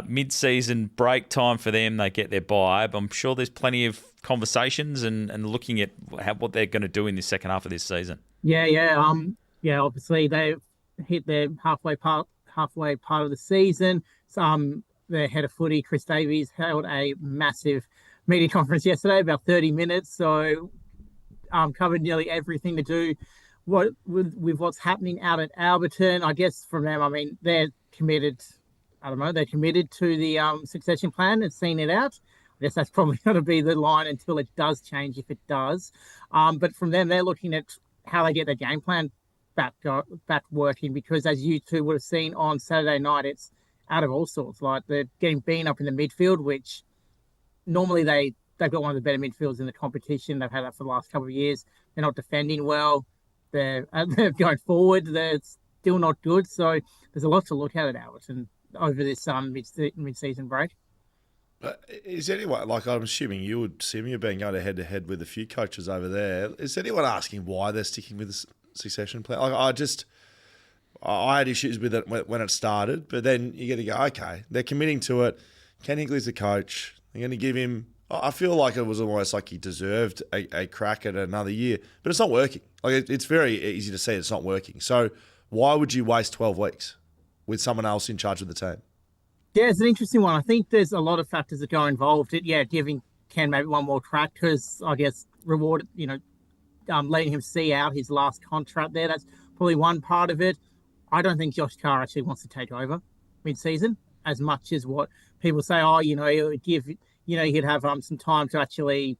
mid-season break time for them, they get their bye. I'm sure there's plenty of conversations and looking at what they're going to do in the second half of this season. Yeah. Obviously they've hit their halfway part of the season. Their head of footy, Chris Davies, held a massive media conference yesterday, about 30 minutes. So covered nearly everything to do with what's happening out at Alberton. I guess from them, I mean, they're committed. They're committed to the succession plan and seeing it out. I guess that's probably going to be the line until it does change, if it does. But from them, they're looking at how they get their game plan back working, because as you two would have seen on Saturday night, it's out of all sorts. Like, they're getting beaten up in the midfield, which normally they've got one of the better midfields in the competition. They've had that for the last couple of years. They're not defending well. They're going forward. They're still not good. So there's a lot to look at Everton over this mid-season break. But is anyone, like, I'm assuming you would, Simeon, you've been going head-to-head with a few coaches over there. Is anyone asking why they're sticking with the succession plan? Like, I had issues with it when it started, but then you get to go, okay, they're committing to it. Ken Hinkley's the coach. They're going to give him, I feel like it was almost like he deserved a crack at another year, but it's not working. Like, it's very easy to see it's not working. So why would you waste 12 weeks with someone else in charge of the team? Yeah, it's an interesting one. I think there's a lot of factors that go involved. Giving Ken maybe one more crack because, I guess, letting him see out his last contract there. That's probably one part of it. I don't think Josh Carr actually wants to take over mid-season as much as what people say. He would give, he could have some time to actually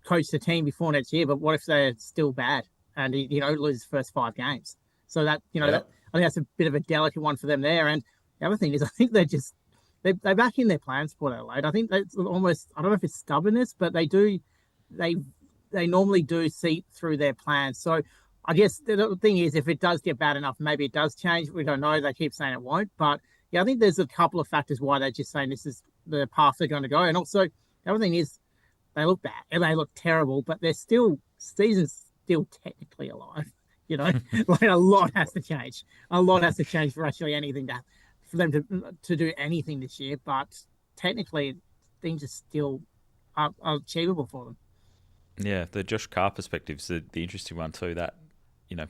coach the team before next year. But what if they're still bad and he lose his first 5 games? So that I think that's a bit of a delicate one for them there. And the other thing is, I think they're back in their plans for Port Adelaide. I think that's almost, I don't know if it's stubbornness, but they normally do see through their plans. So I guess the thing is, if it does get bad enough, maybe it does change. We don't know. They keep saying it won't. But yeah, I think there's a couple of factors why they're just saying this is the path they're going to go. And also, the other thing is, they look bad and they look terrible, but season's still technically alive. Like, a lot has to change. A lot has to change for actually anything for them to do anything this year. But technically, things are still are achievable for them. Yeah, the Josh Carr perspective's the interesting one too. That,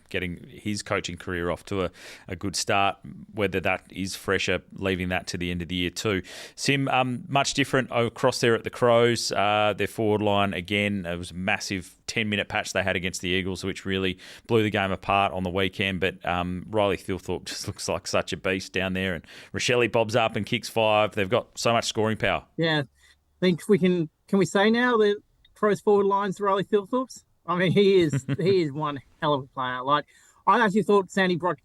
getting his coaching career off to a good start, whether that is fresher, leaving that to the end of the year too. Sim, much different across there at the Crows. Their forward line, again, it was a massive 10-minute patch they had against the Eagles, which really blew the game apart on the weekend. But Reilly Thilthorpe just looks like such a beast down there. And Reilly bobs up and kicks 5. They've got so much scoring power. Yeah, I think can we say now that Crows forward line's Reilly Thilthorpe's? I mean, he is one hell of a player. Like, I actually thought Sandy Brock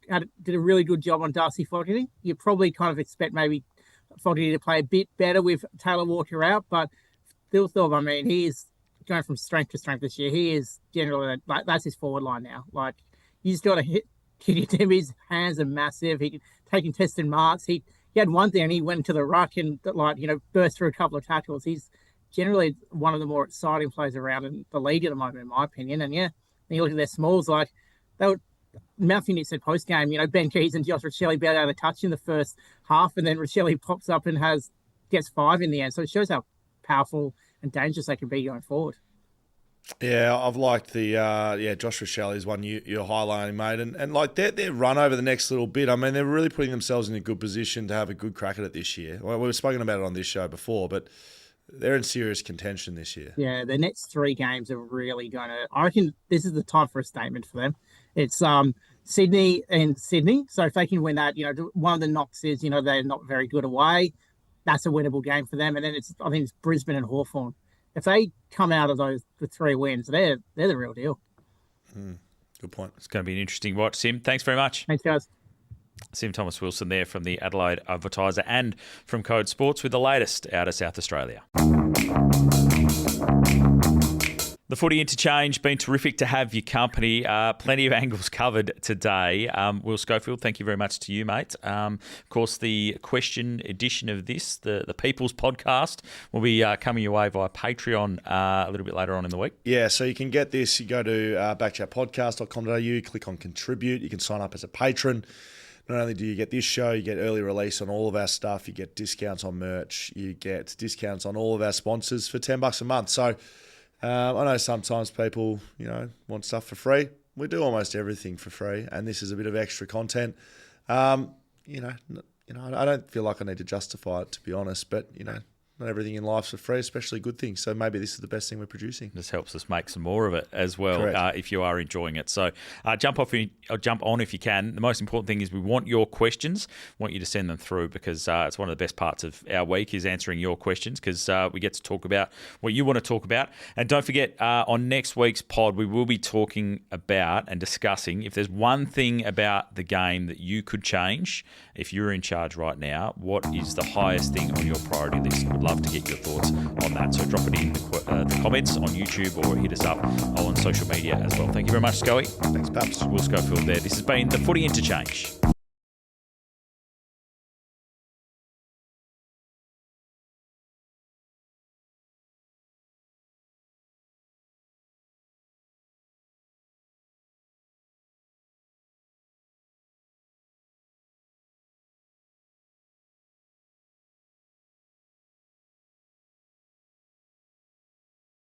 did a really good job on Darcy Fogarty. You probably kind of expect maybe Fogarty to play a bit better with Taylor Walker out, but Thilthorpe, I mean, he is going from strength to strength this year. He is generally, like, that's his forward line now. Like, you just got to hit him. His hands are massive. He can take contested marks. He had one thing and he went to the ruck and, burst through a couple of tackles. He's generally one of the more exciting players around in the league at the moment, in my opinion. And yeah, when you look at their smalls, like, Mount United said post game, Ben Keys and Josh Reilly beat out of touch in the first half, and then Reilly pops up and gets 5 in the end. So it shows how powerful and dangerous they can be going forward. Yeah, I've liked the Josh Reilly's one you're highlighting, mate, and like their run over the next little bit. I mean, they're really putting themselves in a good position to have a good crack at it this year. Well, we've spoken about it on this show before, but they're in serious contention this year. Yeah, the next 3 games are really going to... I reckon this is the time for a statement for them. It's Sydney and Sydney. So if they can win that, one of the knocks is, they're not very good away. That's a winnable game for them. And then I think it's Brisbane and Hawthorn. If they come out of the 3 wins, they're the real deal. Good point. It's going to be an interesting watch, Sim. Thanks very much. Thanks, guys. Sim Thomas Wilson there from the Adelaide Advertiser and from Code Sports with the latest out of South Australia. The Footy Interchange, been terrific to have your company. Plenty of angles covered today. Will Schofield, thank you very much to you, mate. Of course, the question edition of this, the People's Podcast, will be coming your way via Patreon a little bit later on in the week. Yeah, so you can get this. You go to backchatpodcast.com.au, click on Contribute. You can sign up as a patron. Not only do you get this show, you get early release on all of our stuff. You get discounts on merch. You get discounts on all of our sponsors for $10 a month. So I know sometimes people, want stuff for free. We do almost everything for free, and this is a bit of extra content. I don't feel like I need to justify it, to be honest. But Not everything in life's for free, especially good things. So maybe this is the best thing we're producing. This helps us make some more of it as well, if you are enjoying it. So jump on if you can. The most important thing is we want your questions. We want you to send them through because it's one of the best parts of our week is answering your questions because we get to talk about what you want to talk about. And don't forget, on next week's pod, we will be talking about and discussing if there's one thing about the game that you could change if you're in charge right now, what is the highest thing on your priority list? We'd love to get your thoughts on that. So drop it in the comments on YouTube or hit us up on social media as well. Thank you very much, Scully. Thanks, Paps. Will Schofield there. This has been the Footy Interchange.